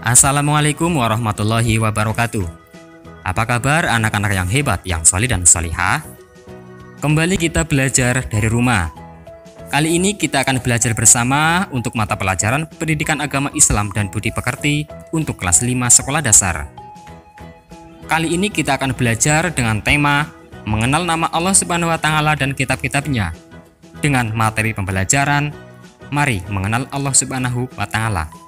Assalamualaikum warahmatullahi wabarakatuh. Apa kabar anak-anak yang hebat, yang solih dan solihah? Kembali kita belajar dari rumah. Kali ini kita akan belajar bersama untuk mata pelajaran Pendidikan Agama Islam dan Budi Pekerti untuk kelas 5 sekolah dasar. Kali ini kita akan belajar dengan tema mengenal nama Allah Subhanahu wa Ta'ala dan kitab-kitabnya. Dengan materi pembelajaran, mari mengenal Allah Subhanahu wa Ta'ala.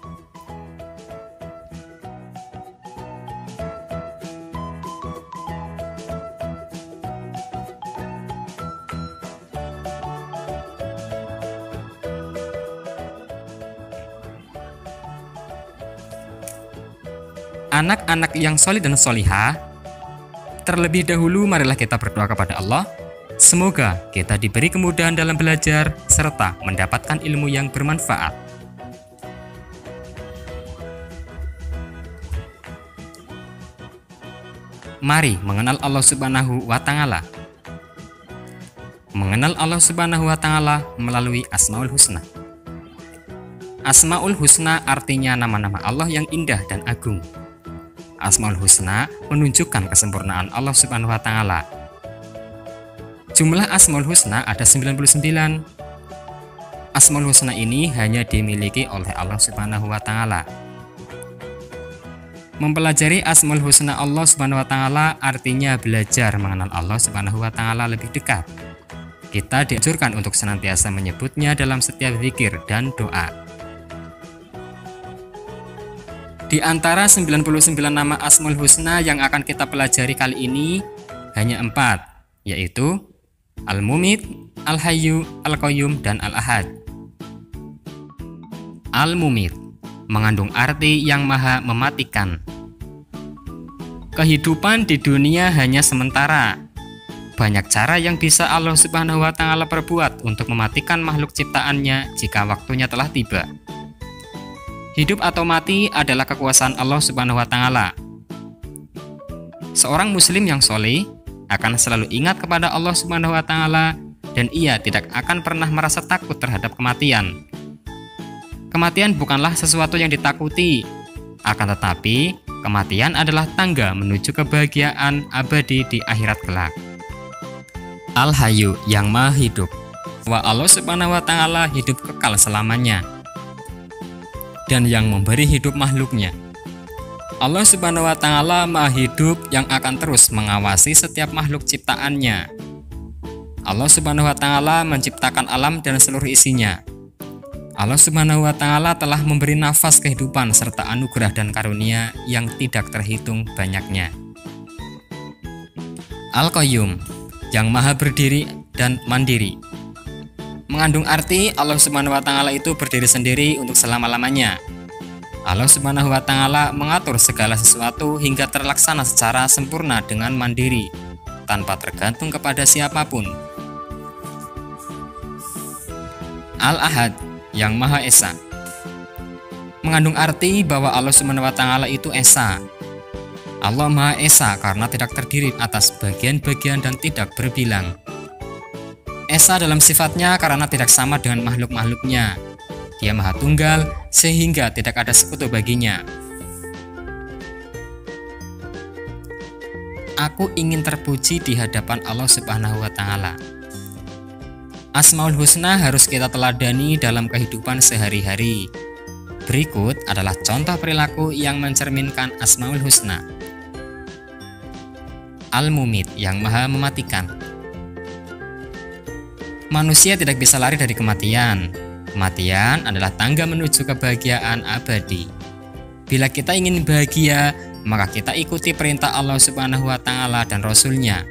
Anak-anak yang solih dan solihah, terlebih dahulu marilah kita berdoa kepada Allah. Semoga kita diberi kemudahan dalam belajar serta mendapatkan ilmu yang bermanfaat. Mari mengenal Allah Subhanahu wa Ta'ala. Mengenal Allah Subhanahu wa Ta'ala melalui Asmaul Husna. Asmaul Husna artinya nama-nama Allah yang indah dan agung. Asmaul Husna menunjukkan kesempurnaan Allah Subhanahu wa Ta'ala. Jumlah Asmaul Husna ada 99. Asmaul Husna ini hanya dimiliki oleh Allah Subhanahu wa Ta'ala. Mempelajari Asmaul Husna Allah Subhanahu wa Ta'ala artinya belajar mengenal Allah Subhanahu wa Ta'ala lebih dekat. Kita dianjurkan untuk senantiasa menyebutnya dalam setiap zikir dan doa. Di antara 99 nama Asmaul Husna yang akan kita pelajari kali ini hanya 4, yaitu Al-Mumit, Al-Hayyu, Al-Qayyum, dan Al-Ahad. Al-Mumit mengandung arti yang maha mematikan. Kehidupan di dunia hanya sementara. Banyak cara yang bisa Allah Subhanahu wa Ta'ala perbuat untuk mematikan makhluk ciptaannya jika waktunya telah tiba. Hidup atau mati adalah kekuasaan Allah Subhanahu wa Ta'ala. Seorang muslim yang soleh akan selalu ingat kepada Allah Subhanahu wa Ta'ala dan ia tidak akan pernah merasa takut terhadap kematian. Kematian bukanlah sesuatu yang ditakuti, akan tetapi kematian adalah tangga menuju kebahagiaan abadi di akhirat kelak. Al-Hayyu yang maha hidup, bahwa Allah Subhanahu wa Ta'ala hidup kekal selamanya dan yang memberi hidup makhluknya. Allah Subhanahu wa Ta'ala maha hidup yang akan terus mengawasi setiap makhluk ciptaannya. Allah Subhanahu wa Ta'ala menciptakan alam dan seluruh isinya. Allah Subhanahu wa Ta'ala telah memberi nafas kehidupan serta anugerah dan karunia yang tidak terhitung banyaknya. Al-Qayyum yang maha berdiri dan mandiri, mengandung arti Allah Subhanahu wa Ta'ala itu berdiri sendiri untuk selama-lamanya. Allah Subhanahu wa Ta'ala mengatur segala sesuatu hingga terlaksana secara sempurna dengan mandiri, tanpa tergantung kepada siapapun. Al-Ahad yang Maha Esa, mengandung arti bahwa Allah Subhanahu wa Ta'ala itu Esa. Allah Maha Esa karena tidak terdiri atas bagian-bagian dan tidak berbilang. Esa dalam sifatnya karena tidak sama dengan makhluk-makhluknya. Dia maha tunggal sehingga tidak ada sekutu baginya. Aku ingin terpuji di hadapan Allah Subhanahu wa Ta'ala. Asmaul Husna harus kita teladani dalam kehidupan sehari-hari. Berikut adalah contoh perilaku yang mencerminkan Asmaul Husna. Al-Mumit yang maha mematikan. Manusia tidak bisa lari dari kematian. Kematian adalah tangga menuju kebahagiaan abadi. Bila kita ingin bahagia, maka kita ikuti perintah Allah Subhanahu wa Ta'ala dan Rasul-Nya.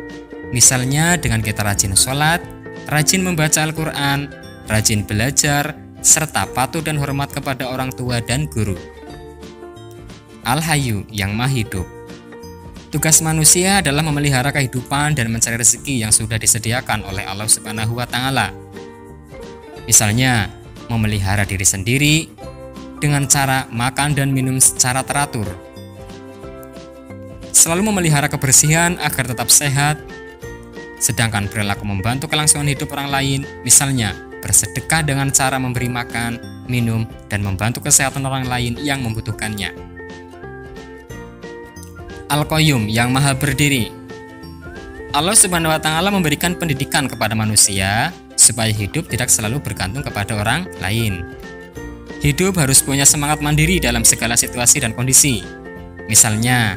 Misalnya dengan kita rajin sholat, rajin membaca Al-Quran, rajin belajar, serta patuh dan hormat kepada orang tua dan guru. Al-Hayyu yang maha hidup. Tugas manusia adalah memelihara kehidupan dan mencari rezeki yang sudah disediakan oleh Allah Subhanahu wa Ta'ala. Misalnya, memelihara diri sendiri dengan cara makan dan minum secara teratur. Selalu memelihara kebersihan agar tetap sehat. Sedangkan perilaku membantu kelangsungan hidup orang lain, misalnya bersedekah dengan cara memberi makan, minum, dan membantu kesehatan orang lain yang membutuhkannya. Al-Qayyum, yang maha berdiri. Allah Subhanahu wa Ta'ala memberikan pendidikan kepada manusia supaya hidup tidak selalu bergantung kepada orang lain. Hidup harus punya semangat mandiri dalam segala situasi dan kondisi. Misalnya,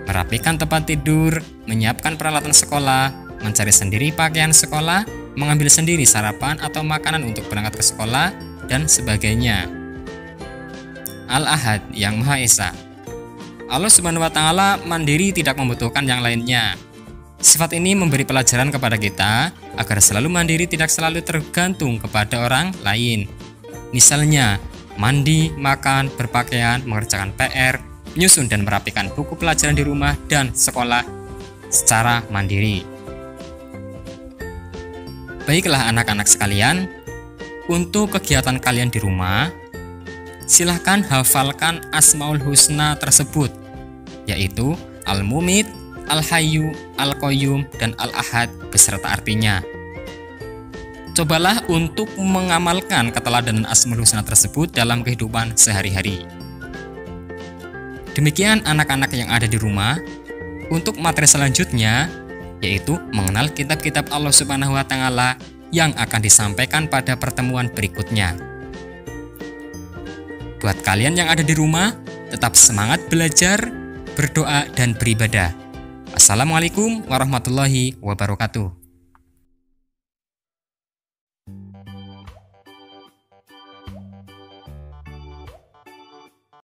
merapikan tempat tidur, menyiapkan peralatan sekolah, mencari sendiri pakaian sekolah, mengambil sendiri sarapan atau makanan untuk berangkat ke sekolah, dan sebagainya. Al-Ahad, yang Maha Esa. Allah Subhanahu wa Ta'ala mandiri, tidak membutuhkan yang lainnya. Sifat ini memberi pelajaran kepada kita agar selalu mandiri, tidak selalu tergantung kepada orang lain. Misalnya, mandi, makan, berpakaian, mengerjakan PR, menyusun dan merapikan buku pelajaran di rumah dan sekolah secara mandiri. Baiklah anak-anak sekalian, untuk kegiatan kalian di rumah, silahkan hafalkan Asmaul Husna tersebut, yaitu Al-Mumit, Al-Hayyu, Al-Qayyum, dan Al-Ahad beserta artinya. Cobalah untuk mengamalkan keteladanan Asmaul Husna tersebut dalam kehidupan sehari-hari. Demikian anak-anak yang ada di rumah. Untuk materi selanjutnya, yaitu mengenal kitab-kitab Allah Subhanahu wa Ta'ala yang akan disampaikan pada pertemuan berikutnya. Buat kalian yang ada di rumah, tetap semangat belajar, berdoa, dan beribadah. Assalamualaikum warahmatullahi wabarakatuh.